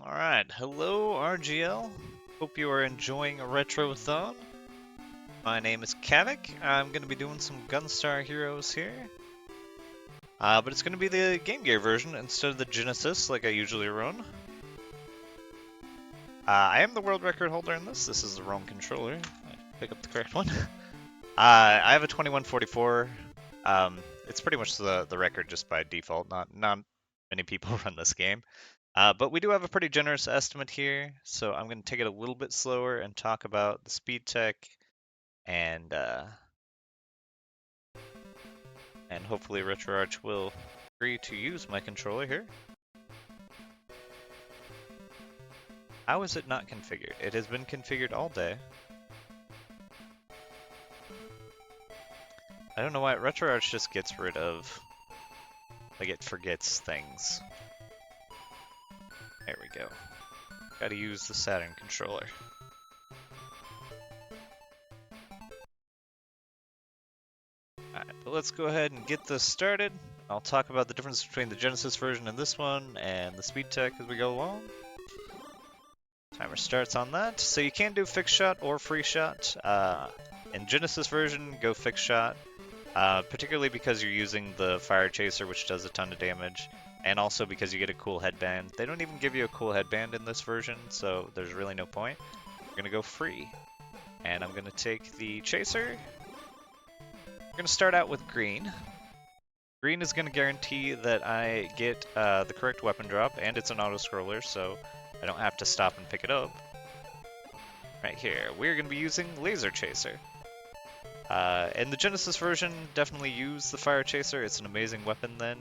Alright, hello RGL. Hope you are enjoying Retrothon. My name is Kavoc. I'm going to be doing some GunStar Heroes here. But it's going to be the Game Gear version instead of the Genesis like I usually run. I am the world record holder in this. This is the wrong controller. I pick up the correct one. I have a 2144. It's pretty much the record just by default. Not many people run this game. But we do have a pretty generous estimate here, so I'm going to take it a little bit slower and talk about the speed tech and hopefully RetroArch will agree to use my controller here. How is it not configured? It has been configured all day. I don't know why RetroArch just gets rid of, like, it forgets things. There we go. Gotta use the Saturn controller. Alright, but let's go ahead and get this started. I'll talk about the difference between the Genesis version and this one, and the speed tech as we go along. Timer starts on that. So you can do fixed shot or free shot. In Genesis version, go fixed shot, particularly because you're using the fire chaser, which does a ton of damage, and also because you get a cool headband. They don't even give you a cool headband in this version, so there's really no point. We're gonna go free, and I'm gonna take the chaser. We're gonna start out with green. Green is gonna guarantee that I get the correct weapon drop, and it's an auto-scroller, so I don't have to stop and pick it up. Right here, we're gonna be using laser chaser. In the Genesis version, definitely use the fire chaser. It's an amazing weapon then.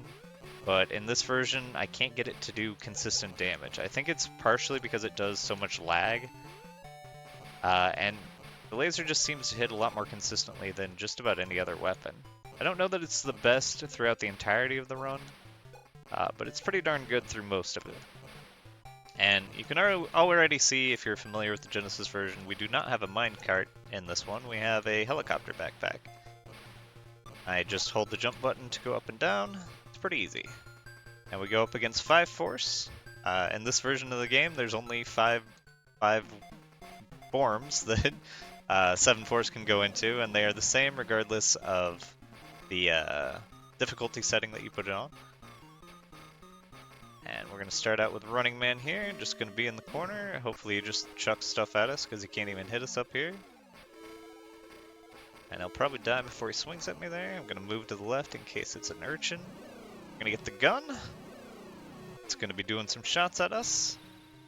But in this version, I can't get it to do consistent damage. I think it's partially because it does so much lag. And the laser just seems to hit a lot more consistently than just about any other weapon. I don't know that it's the best throughout the entirety of the run, but it's pretty darn good through most of it. And you can already see, if you're familiar with the Genesis version, we do not have a minecart in this one. We have a helicopter backpack. I just hold the jump button to go up and down. It's pretty easy. And we go up against 5 Force. In this version of the game, there's only five forms that 7 Force can go into, and they are the same regardless of the difficulty setting that you put it on. And we're going to start out with Running Man here, just going to be in the corner. Hopefully he just chucks stuff at us because he can't even hit us up here. And he'll probably die before he swings at me there. I'm going to move to the left in case it's an urchin. I'm going to get the gun. It's going to be doing some shots at us.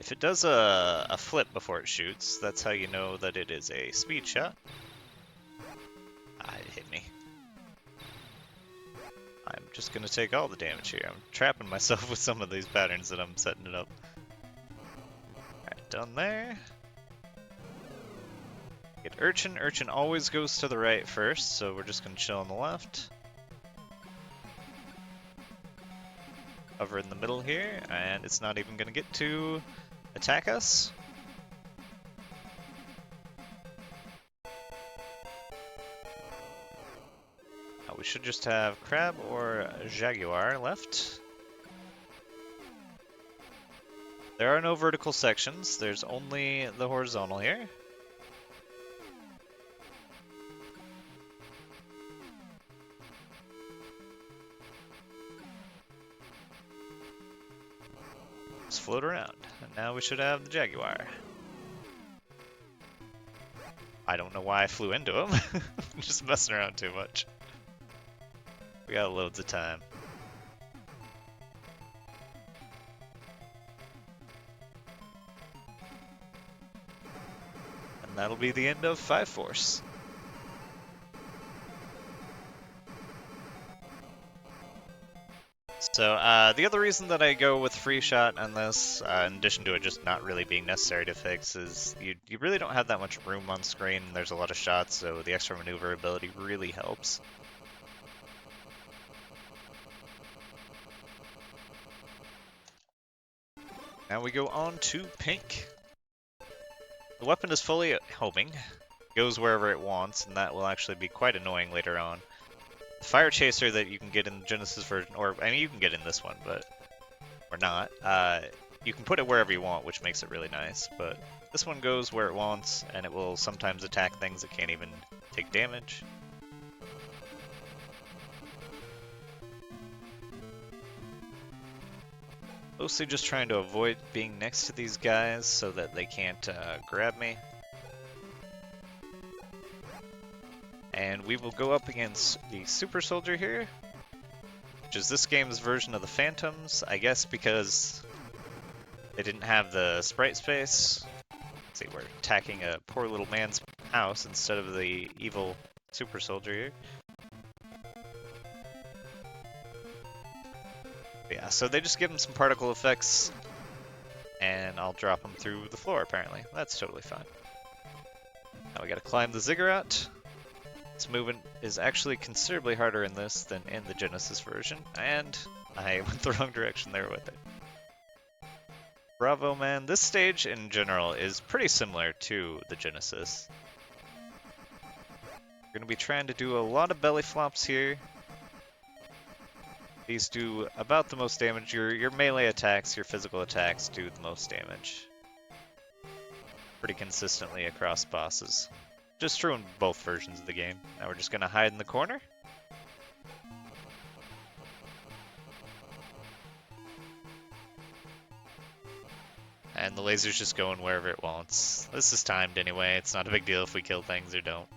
If it does a flip before it shoots, that's how you know that it is a speed shot. It hit me. I'm just going to take all the damage here. I'm trapping myself with some of these patterns that I'm setting it up. Alright, done there. Get Urchin. Urchin always goes to the right first, so we're just going to chill on the left. Cover in the middle here, and it's not even going to get to attack us. We should just have Crab or Jaguar left. There are no vertical sections, there's only the horizontal here. Just float around, and now we should have the Jaguar. I don't know why I flew into him. I'm just messing around too much. We got loads of time. And that'll be the end of 5 Force. So the other reason that I go with free shot on this, in addition to it just not really being necessary to fix, is you really don't have that much room on screen. There's a lot of shots, so the extra maneuverability really helps. Now we go on to pink. The weapon is fully homing. goes wherever it wants, and that will actually be quite annoying later on. The fire chaser that you can get in the Genesis version, or I mean you can get in this one, but or not, you can put it wherever you want, which makes it really nice, but this one goes where it wants, and it will sometimes attack things that can't even take damage. Mostly just trying to avoid being next to these guys so that they can't grab me. And we will go up against the Super Soldier here, which is this game's version of the Phantoms, I guess because they didn't have the sprite space. Let's see, we're attacking a poor little man's house instead of the evil Super Soldier here. Yeah, so they just give him some particle effects, and I'll drop him through the floor, apparently. That's totally fine. Now we gotta climb the ziggurat. This movement is actually considerably harder in this than in the Genesis version, and I went the wrong direction there with it. Bravo, man. This stage, in general, is pretty similar to the Genesis. We're gonna be trying to do a lot of belly flops here. These do about the most damage. Your melee attacks, your physical attacks do the most damage. Pretty consistently across bosses. Just true in both versions of the game. Now we're just gonna hide in the corner. And the laser's just going wherever it wants. This is timed anyway, it's not a big deal if we kill things or don't.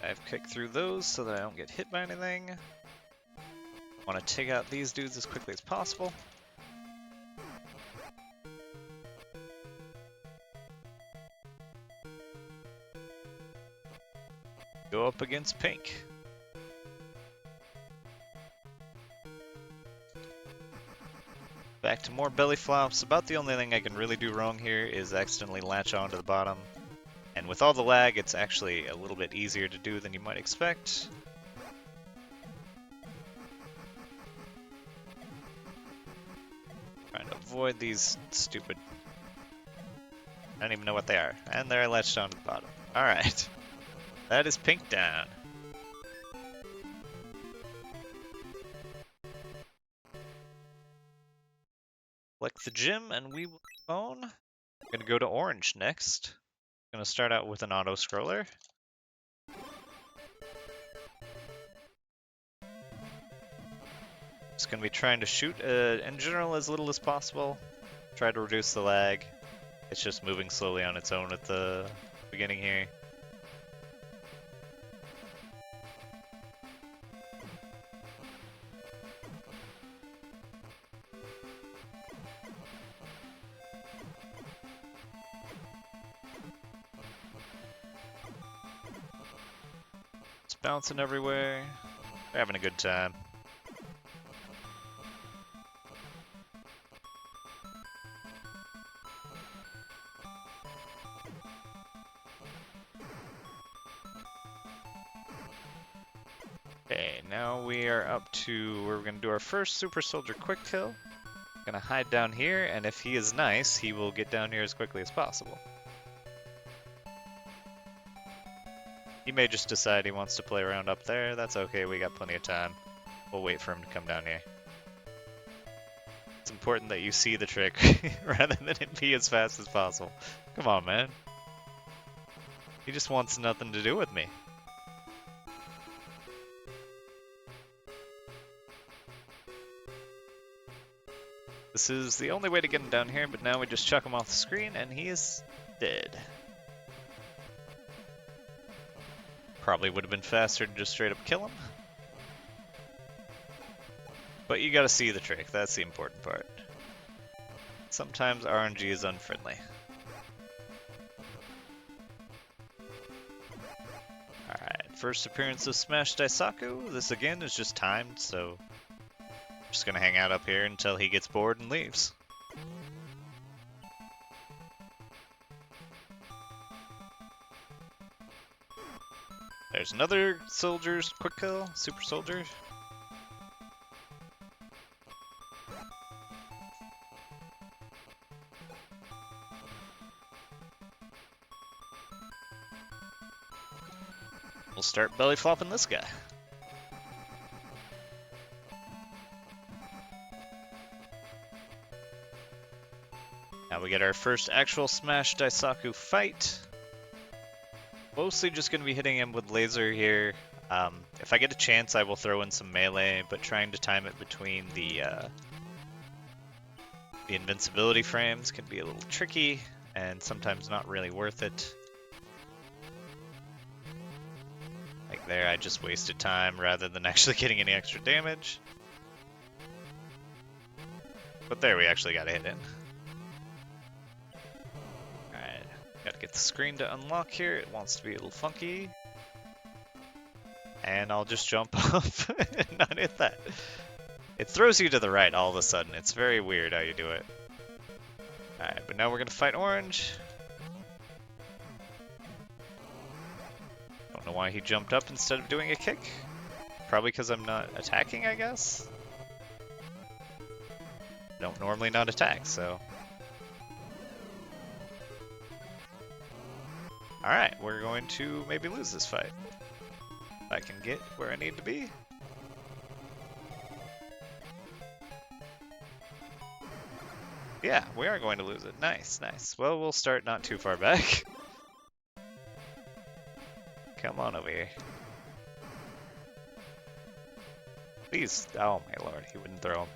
I've kicked through those so that I don't get hit by anything. Want to take out these dudes as quickly as possible. Go up against Pink. Back to more belly flops. About the only thing I can really do wrong here is accidentally latch onto the bottom. And with all the lag, it's actually a little bit easier to do than you might expect. Trying to avoid these stupid... I don't even know what they are. And there I latched onto the bottom. Alright. That is Pink down. Click the gym and we will own. I'm gonna go to Orange next. Gonna start out with an auto scroller. Just gonna be trying to shoot in general as little as possible. Try to reduce the lag. It's just moving slowly on its own at the beginning here. It's bouncing everywhere. We're having a good time. Okay, now we are up to, we're going to do our first Super Soldier quick kill. Gonna hide down here, and if he is nice, he will get down here as quickly as possible. He may just decide he wants to play around up there. That's okay, we got plenty of time. We'll wait for him to come down here. It's important that you see the trick rather than it be as fast as possible. Come on, man. He just wants nothing to do with me. This is the only way to get him down here, but now we just chuck him off the screen and he is dead. Probably would have been faster to just straight up kill him. But you gotta see the trick, that's the important part. Sometimes RNG is unfriendly. Alright, first appearance of Smash Daisaku. This again is just timed, so I'm just gonna hang out up here until he gets bored and leaves. There's another soldier's quick kill, super soldier. We'll start belly flopping this guy. Now we get our first actual Smash Daisaku fight. Mostly just going to be hitting him with laser here. If I get a chance, I will throw in some melee, but trying to time it between the invincibility frames can be a little tricky, and sometimes not really worth it. Like there, I just wasted time rather than actually getting any extra damage. But there, we actually got a hit in. Alright, gotta get the screen to unlock here. It wants to be a little funky. And I'll just jump up and not hit that. It throws you to the right all of a sudden. It's very weird how you do it. Alright, but now we're gonna fight Orange. Don't know why he jumped up instead of doing a kick. Probably because I'm not attacking, I guess. Don't normally not attack, so. Alright, we're going to maybe lose this fight. If I can get where I need to be. Yeah, we are going to lose it. Nice, nice. Well, we'll start not too far back. Come on over here. Please. Oh my lord, he wouldn't throw him.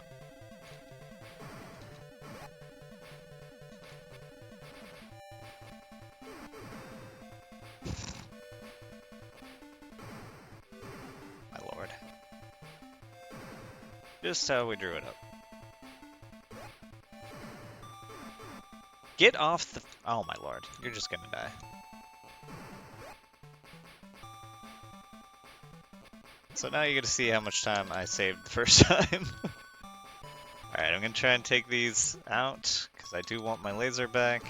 My lord. Just how we drew it up. Get off the... Oh my lord, you're just gonna die. So now you get to see how much time I saved the first time. Alright, I'm gonna try and take these out, because I do want my laser back.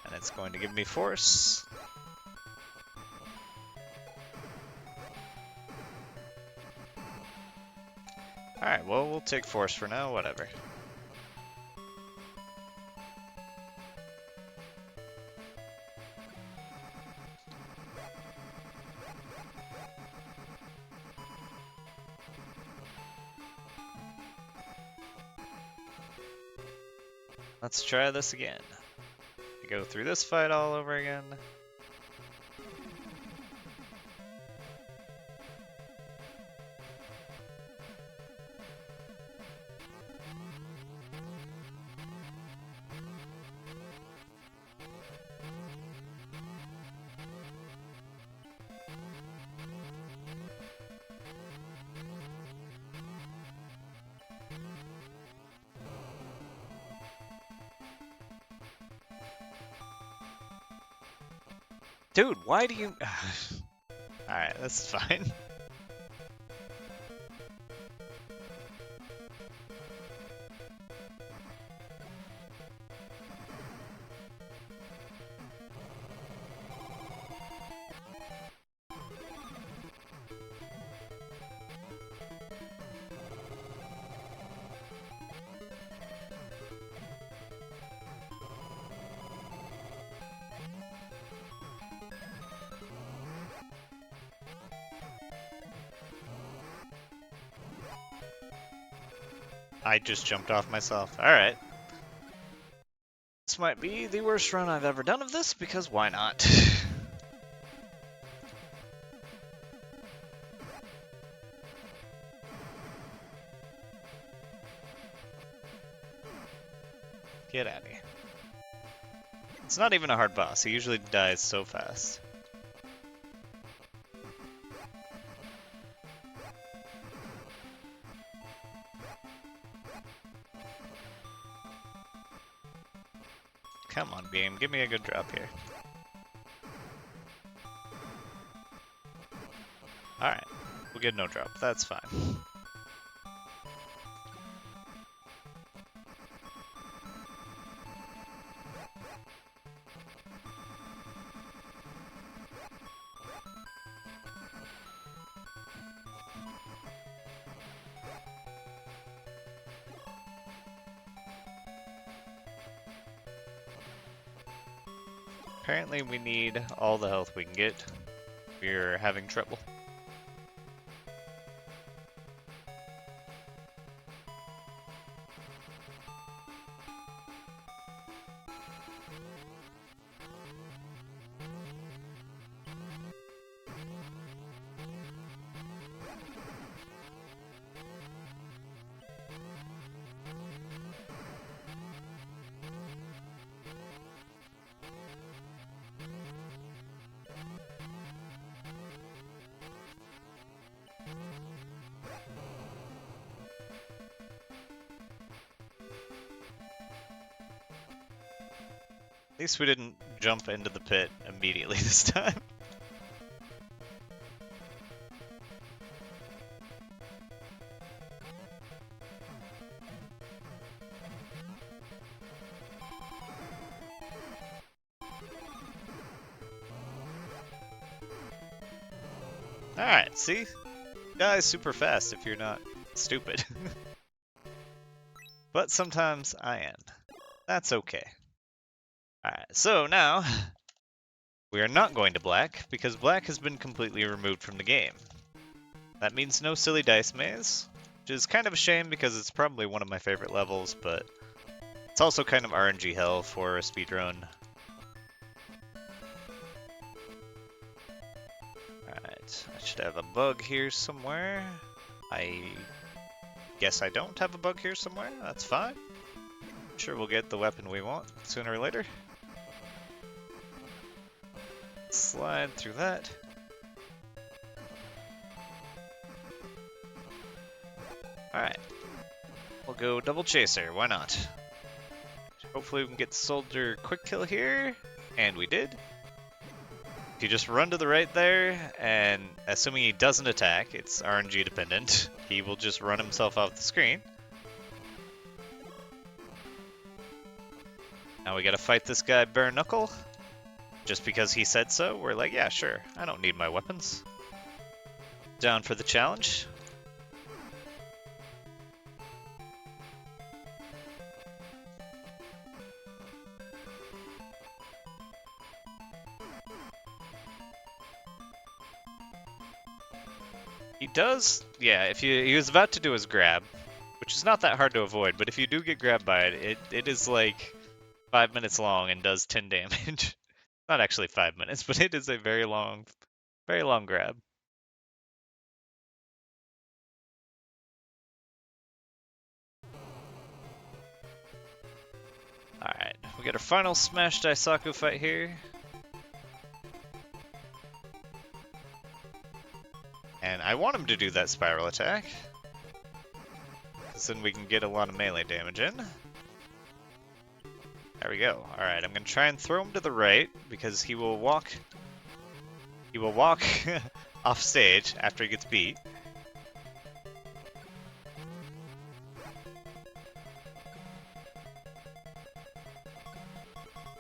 And it's going to give me force. Alright, well, we'll take force for now, whatever. Let's try this again. Go through this fight all over again. Dude, why do you... Alright, that's fine. I just jumped off myself. Alright. This might be the worst run I've ever done of this, because why not? Get at me. It's not even a hard boss. He usually dies so fast. Come on, Beam. Give me a good drop here. Alright. We'll get no drop. That's fine. Apparently we need all the health we can get. We're having trouble. At least we didn't jump into the pit immediately this time. Alright, see? Dies super fast if you're not stupid. But sometimes I am. That's okay. Alright, so now we are not going to black because black has been completely removed from the game. That means no silly dice maze, which is kind of a shame because it's probably one of my favorite levels, but it's also kind of RNG hell for a speedrun. Alright, I should have a bug here somewhere. I guess I don't have a bug here somewhere, that's fine. I'm sure we'll get the weapon we want sooner or later. Slide through that. Alright. We'll go double chaser, why not? Hopefully we can get the soldier quick kill here. And we did. If you just run to the right there, and assuming he doesn't attack, it's RNG dependent, he will just run himself off the screen. Now we gotta fight this guy bare knuckle. Just because he said so, we're like, yeah, sure, I don't need my weapons. Down for the challenge. He does, yeah, if he was about to do his grab, which is not that hard to avoid, but if you do get grabbed by it, it is like 5 minutes long and does 10 damage. Not actually 5 minutes, but it is a very long grab. Alright, we got our final Smash Daisaku fight here. And I want him to do that spiral attack, because then we can get a lot of melee damage in. There we go. Alright, I'm going to try and throw him to the right, because he will walk off stage after he gets beat.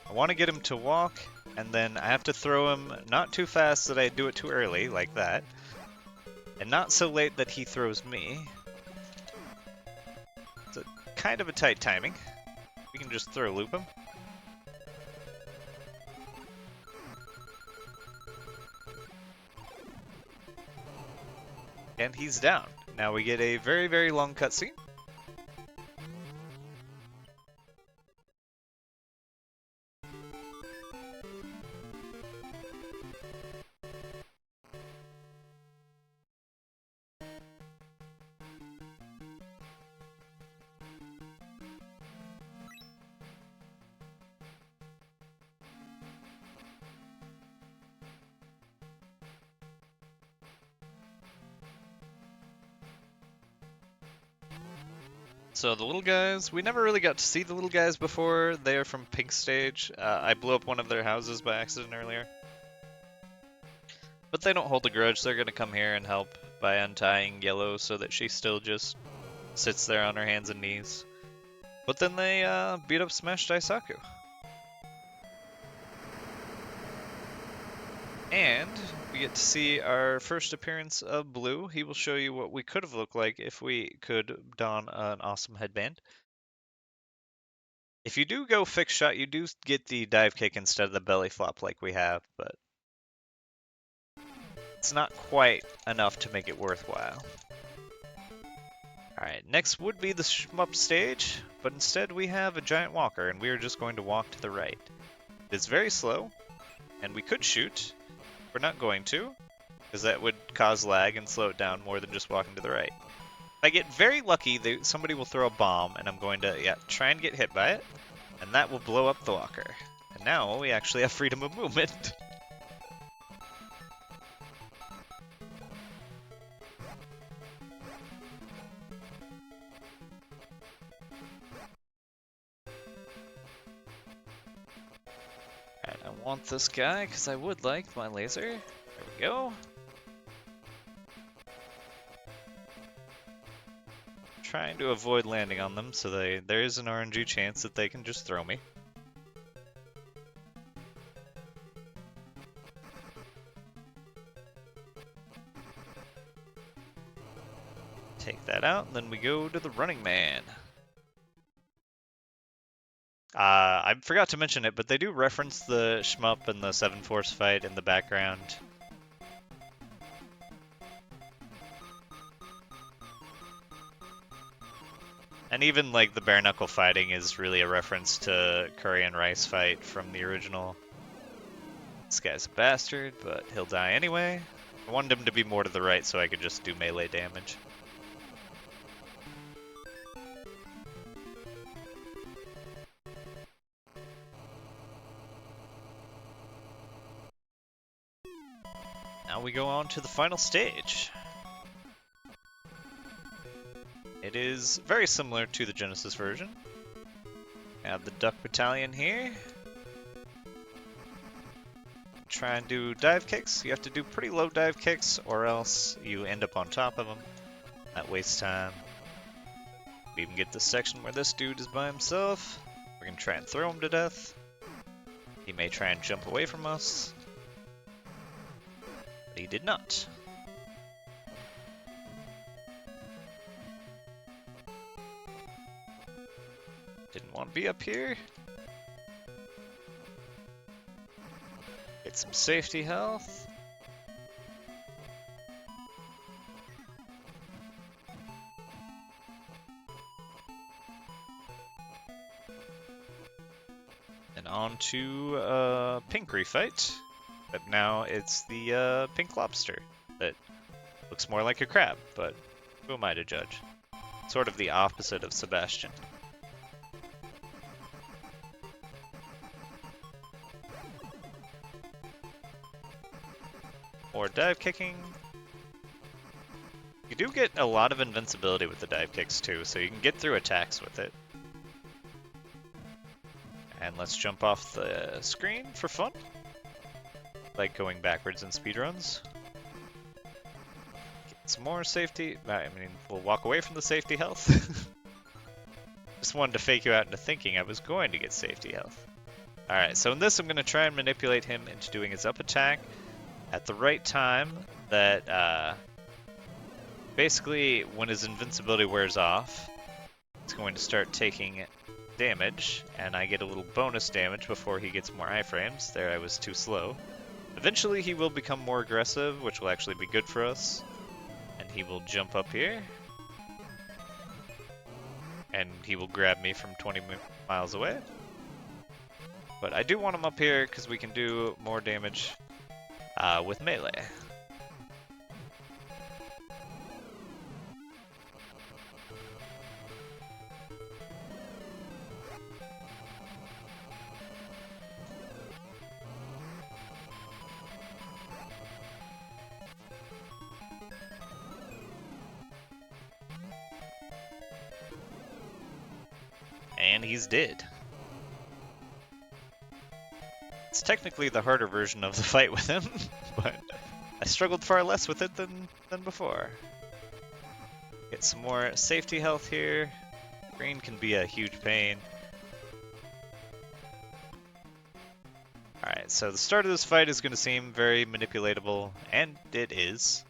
I want to get him to walk, and then I have to throw him not too fast that I do it too early, like that. And not so late that he throws me. It's kind of a tight timing. We can just throw loop him. And he's down. Now we get a very, very long cutscene. So the little guys, we never really got to see the little guys before. They are from Pink Stage. I blew up one of their houses by accident earlier. But they don't hold a grudge. They're going to come here and help by untying Yellow so that she still just sits there on her hands and knees. But then they beat up Smash Daisaku. And we get to see our first appearance of Blue. He will show you what we could have looked like if we could don an awesome headband. If you do go fixed shot, you do get the dive kick instead of the belly flop like we have, but it's not quite enough to make it worthwhile. Alright, next would be the shmup stage, but instead we have a giant walker, and we are just going to walk to the right. It's very slow, and we could shoot. We're not going to, because that would cause lag and slow it down more than just walking to the right. If I get very lucky, somebody will throw a bomb, and I'm going to try and get hit by it, and that will blow up the walker. And now we actually have freedom of movement. Alright, I want this guy, because I would like my laser. There we go. Trying to avoid landing on them, so there is an RNG chance that they can just throw me. Take that out, and then we go to the running man. I forgot to mention it, but they do reference the shmup and the 7 Force fight in the background. And even like the bare knuckle fighting is really a reference to Curry and Rice fight from the original. This guy's a bastard, but he'll die anyway. I wanted him to be more to the right so I could just do melee damage. Now we go on to the final stage. It is very similar to the Genesis version. We have the Duck Battalion here. Try and do dive kicks. You have to do pretty low dive kicks or else you end up on top of them. That wastes time. We even get the section where this dude is by himself. We're gonna try and throw him to death. He may try and jump away from us. But he did not. Didn't want to be up here. Get some safety health. And on to pink refight. But now it's the pink lobster that looks more like a crab, but who am I to judge? Sort of the opposite of Sebastian. More dive kicking. You do get a lot of invincibility with the dive kicks too, so you can get through attacks with it. And let's jump off the screen for fun. Like going backwards in speedruns. Get some more safety. I mean, we'll walk away from the safety health. Just wanted to fake you out into thinking I was going to get safety health. Alright, so in this I'm going to try and manipulate him into doing his up attack at the right time that basically when his invincibility wears off, it's going to start taking damage, and I get a little bonus damage before he gets more iframes. There, I was too slow. Eventually he will become more aggressive, which will actually be good for us. And he will jump up here. And he will grab me from 20 miles away. But I do want him up here because we can do more damage with melee. And he's dead. It's technically the harder version of the fight with him, but I struggled far less with it than before. Get some more safety health here. Green can be a huge pain. Alright, so the start of this fight is going to seem very manipulatable, and it is.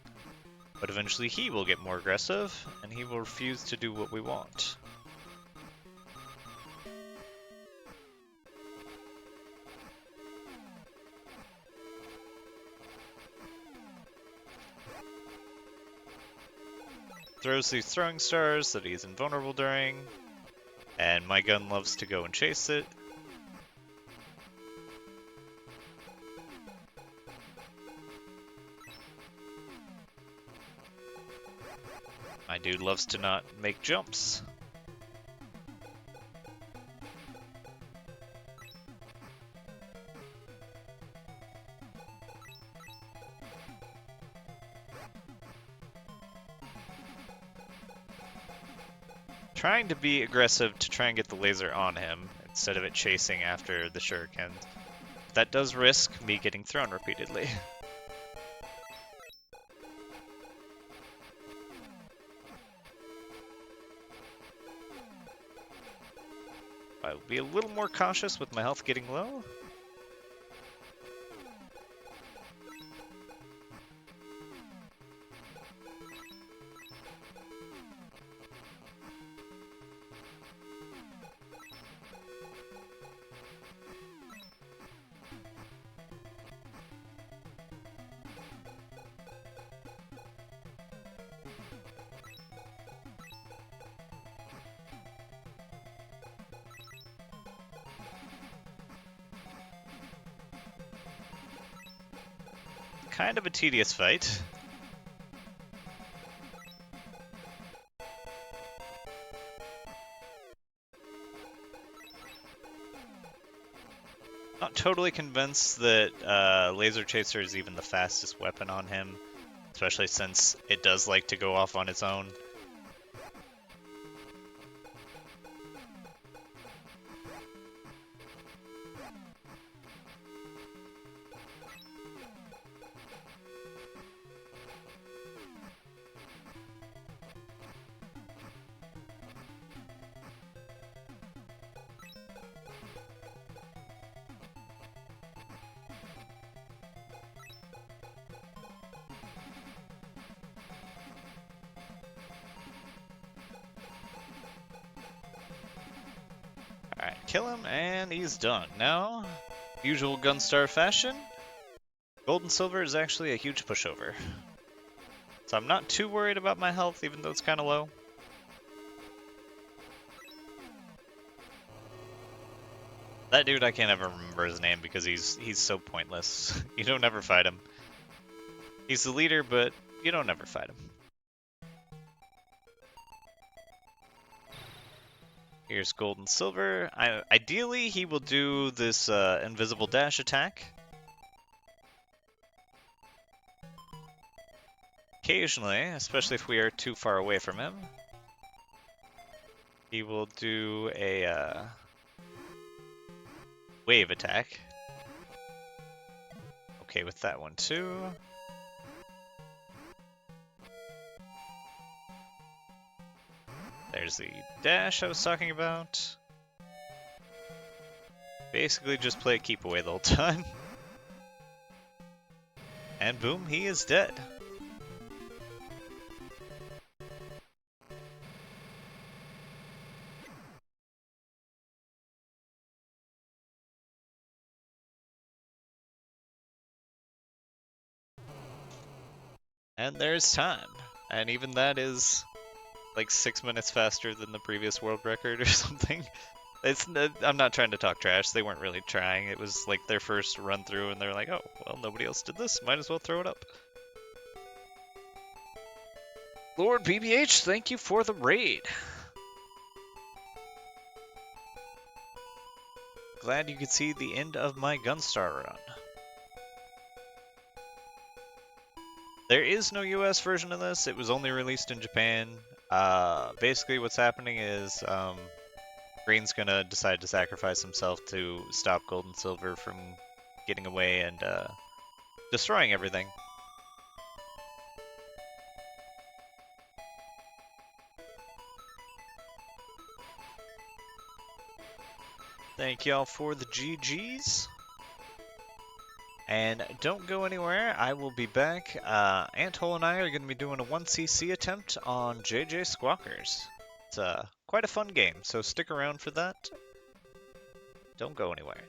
But eventually he will get more aggressive, and he will refuse to do what we want. throws these throwing stars that he's invulnerable during, and my gun loves to go and chase it. My dude loves to not make jumps. Trying to be aggressive to try and get the laser on him instead of it chasing after the shuriken. That does risk me getting thrown repeatedly. I will be a little more cautious with my health getting low. Kind of a tedious fight. Not totally convinced that Laser Chaser is even the fastest weapon on him, especially since it does like to go off on its own. Alright, kill him, and he's done. Now, usual GunStar fashion, gold and silver is actually a huge pushover. So I'm not too worried about my health, even though it's kind of low. That dude, I can't ever remember his name because he's so pointless. You don't ever fight him. He's the leader, but you don't ever fight him. Here's gold and silver. Ideally, he will do this invisible dash attack. Occasionally, especially if we are too far away from him, he will do a wave attack. Okay with that one too. There's the dash I was talking about. Basically just play keep away the whole time. And boom, he is dead. And there's time. And even that is like 6 minutes faster than the previous world record or something. I'm not trying to talk trash. They weren't really trying. It was like their first run through and they're like, oh, well, nobody else did this. Might as well throw it up. Lord BBH, thank you for the raid. Glad you could see the end of my GunStar run. There is no US version of this. It was only released in Japan. Basically what's happening is Green's gonna decide to sacrifice himself to stop Gold and Silver from getting away and destroying everything. Thank y'all for the GGs. And don't go anywhere, I will be back. Anthole and I are going to be doing a 1cc attempt on JJ Squawkers. It's quite a fun game, so stick around for that. Don't go anywhere.